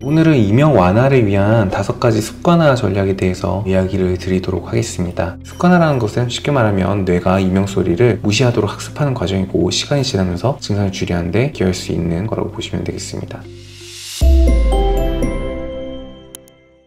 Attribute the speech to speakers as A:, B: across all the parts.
A: 오늘은 이명 완화를 위한 5가지 습관화 전략에 대해서 이야기를 드리도록 하겠습니다. 습관화라는 것은 쉽게 말하면 뇌가 이명 소리를 무시하도록 학습하는 과정이고, 시간이 지나면서 증상을 줄이는 데 기여할 수 있는 거라고 보시면 되겠습니다.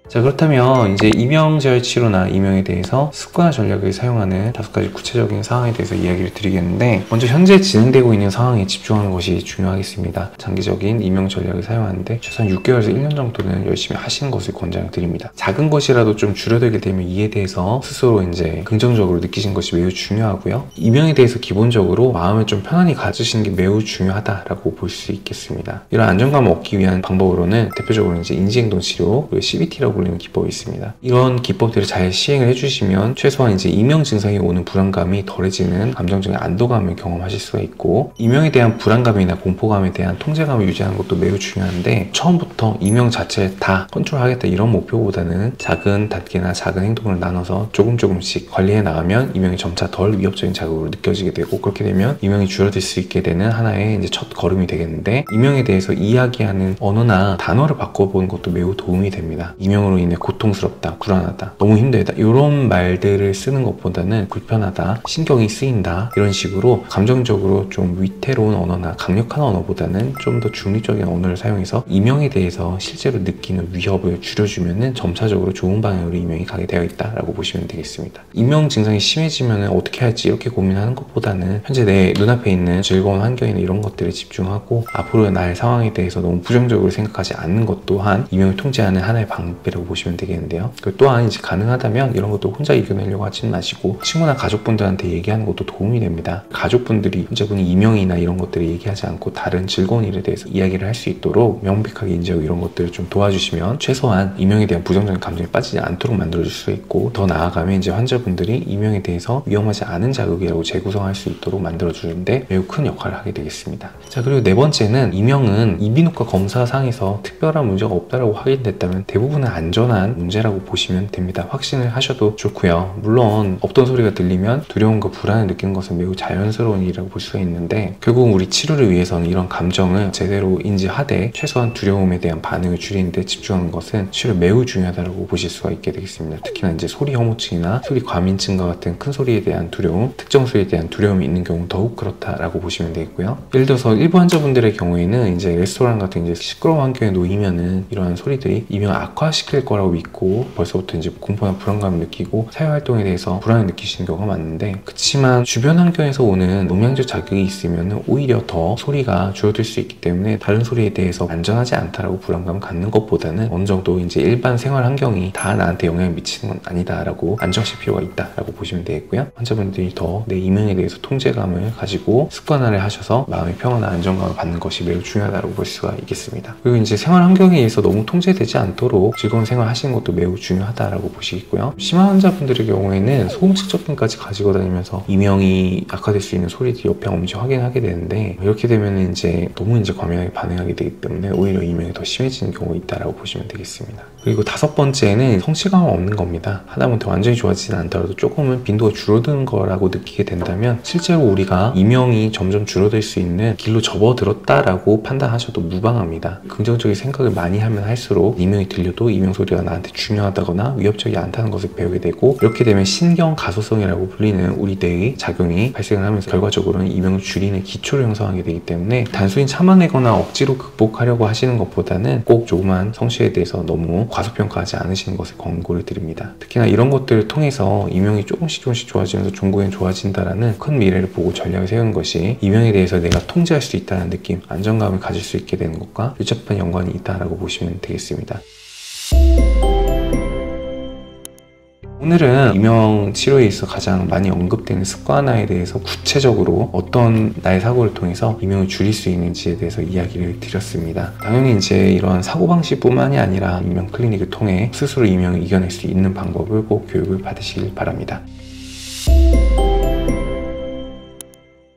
A: 자, 그렇다면 이제 이명절 치료나 이명에 대해서 습관화 전략을 사용하는 5가지 구체적인 상황에 대해서 이야기를 드리겠는데, 먼저 현재 진행되고 있는 상황에 집중하는 것이 중요하겠습니다. 장기적인 이명 전략을 사용하는데 최소한 6개월에서 1년 정도는 열심히 하시는 것을 권장을 드립니다. 작은 것이라도 좀 줄여들게 되면 이에 대해서 스스로 이제 긍정적으로 느끼신 것이 매우 중요하고요. 이명에 대해서 기본적으로 마음을 좀 편안히 가지시는 게 매우 중요하다라고 볼 수 있겠습니다. 이런 안정감을 얻기 위한 방법으로는 대표적으로 이제 인지행동 치료, 그리고 CBT라고 불리는 기법이 있습니다. 이런 기법들을 잘 시행을 해주시면 최소한 이제 이명 증상이 오는 불안감이 덜해지는 감정적인 안도감을 경험하실 수가 있고, 이명에 대한 불안감이나 공포감에 대한 통제감을 유지하는 것도 매우 중요한데, 처음부터 이명 자체를 다 컨트롤하겠다 이런 목표보다는 작은 단계나 작은 행동을 나눠서 조금씩 관리해 나가면 이명이 점차 덜 위협적인 자극으로 느껴지게 되고, 그렇게 되면 이명이 줄어들 수 있게 되는 하나의 이제 첫 걸음이 되겠는데, 이명에 대해서 이야기하는 언어나 단어를 바꿔보는 것도 매우 도움이 됩니다. 이명으로 인해 고통스럽다, 불안하다, 너무 힘들다 이런 말들을 쓰는 것보다는 불편하다, 신경이 쓰인다 이런 식으로 감정적으로 좀 위태로운 언어나 강력한 언어보다는 좀 더 중립적인 언어를 사용해서 이명에 대해서 실제로 느끼는 위협을 줄여주면은 점차적으로 좋은 방향으로 이명이 가게 되어 있다라고 보시면 되겠습니다. 이명 증상이 심해지면 어떻게 할지 이렇게 고민하는 것보다는 현재 내 눈앞에 있는 즐거운 환경이나 이런 것들에 집중하고, 앞으로의 나의 상황에 대해서 너무 부정적으로 생각하지 않는 것 또한 이명을 통제하는 하나의 방법이라고 보시면 되겠는데요. 또한 이제 가능하다면 이런 것도 혼자 이겨내려고 하지는 마시고 친구나 가족분들한테 얘기하는 것도 도움이 됩니다. 가족분들이 현재분이 이명이나 이런 것들을 얘기하지 않고 다른 즐거운 일에 대해서 이야기를 할 수 있도록 명백하게 인지하고 이런 것들을 좀 도와주시면 최소한 이명에 대한 부정적인 감정에 빠지지 않도록 만들어줄 수 있고, 더 나아가면 이제 환자분들이 이명에 대해서 위험하지 않은 자극이라고 재구성할 수 있도록 만들어주는데 매우 큰 역할을 하게 되겠습니다. 자, 그리고 네 번째는, 이명은 이비인후과 검사상에서 특별한 문제가 없다라고 확인됐다면 대부분은 안전한 문제라고 보시면 됩니다. 확신을 하셔도 좋고요. 물론 없던 소리가 들리면 두려움과 불안을 느끼는 것은 매우 자연스러운 일이라고 볼 수가 있는데, 결국 우리 치료를 위해서는 이런 감정을 제대로 인지하되 최소한 두려움에 대한 반응을 줄이는 데 집중하는 것은 치료 매우 중요하다고 보실 수가 있게 되겠습니다. 특히나 이제 소리 혐오증이나 소리 과민증과 같은 큰 소리에 대한 두려움, 특정 소리에 대한 두려움이 있는 경우 더욱 그렇다라고 보시면 되겠고요. 예를 들어서 일부 환자분들의 경우에는 이제 레스토랑 같은 이제 시끄러운 환경에 놓이면은 이러한 소리들이 이명을 악화시킬 거라고 믿고 벌써부터 이제 공포나 불안감을 느끼고 사회활동에 대해서 불안을 느끼시는 경우가 많은데, 그렇지만 주변 환경에서 오는 음향적 자극이 있으면 오히려 더 소리가 줄어들 수 있기 때문에 다른 소리에 대해서 안전하지 않다라고 불안감을 갖는 것보다는 어느 정도 이제 일반 생활 환경이 다 나한테 영향을 미치는 건 아니다라고 안정시킬 필요가 있다라고 보시면 되겠고요. 환자분들이 더 내 이명에 대해서 통제감을 가지고 습관화를 하셔서 마음의 평화나 안정감을 받는 것이 매우 중요하다고 볼 수가 있겠습니다. 그리고 이제 생활 환경에 의해서 너무 통제되지 않도록 즐거운 생활 하시는 것도 매우 중요하다라고 보시겠고요. 심한 환자분들의 경우에는 소음 측정기까지 가지고 다니면서 이명이 악화될 수 있는 소리들이 옆에 없는지 확인하게 되는데, 이렇게 되면 이제 너무 이제 과민하게 반응하게 되기 때문에 오히려 이명이 더 심해지는 경우가 있다라고 보시면 되겠습니다. 그리고 5번째는 성취감은 없는 겁니다. 하다못해 완전히 좋아지진 않더라도 조금은 빈도가 줄어드는 거라고 느끼게 된다면 실제로 우리가 이명이 점점 줄어들 수 있는 길로 접어들었다라고 판단하셔도 무방합니다. 긍정적인 생각을 많이 하면 할수록 이명이 들려도 이명 소리가 나한테 중요하다거나 위협적이 않다는 것을 배우게 되고, 이렇게 되면 신경 가소성이라고 불리는 우리 뇌의 작용이 발생을 하면서 결과적으로는 이명을 줄이는 기초를 형성하게 되기 때문에, 단순히 참아내거나 억지로 극복하려고 하시는 것보다는 꼭 조그만 성취에 대해서 너무 과소평가하지 않으시는 것을 권고를 드립니다. 특히나 이런 것들을 통해서 이명이 조금씩 좋아지면서 종국엔 좋아진다라는 큰 미래를 보고 전략을 세우는 것이 이명에 대해서 내가 통제할 수 있다는 느낌, 안정감을 가질 수 있게 되는 것과 밀접한 연관이 있다라고 보시면 되겠습니다. 오늘은 이명 치료에 있어 가장 많이 언급되는 습관화에 대해서 구체적으로 어떤 나의 사고를 통해서 이명을 줄일 수 있는지에 대해서 이야기를 드렸습니다. 당연히 이제 이런 사고방식뿐만이 아니라 이명 클리닉을 통해 스스로 이명을 이겨낼 수 있는 방법을 꼭 교육을 받으시길 바랍니다.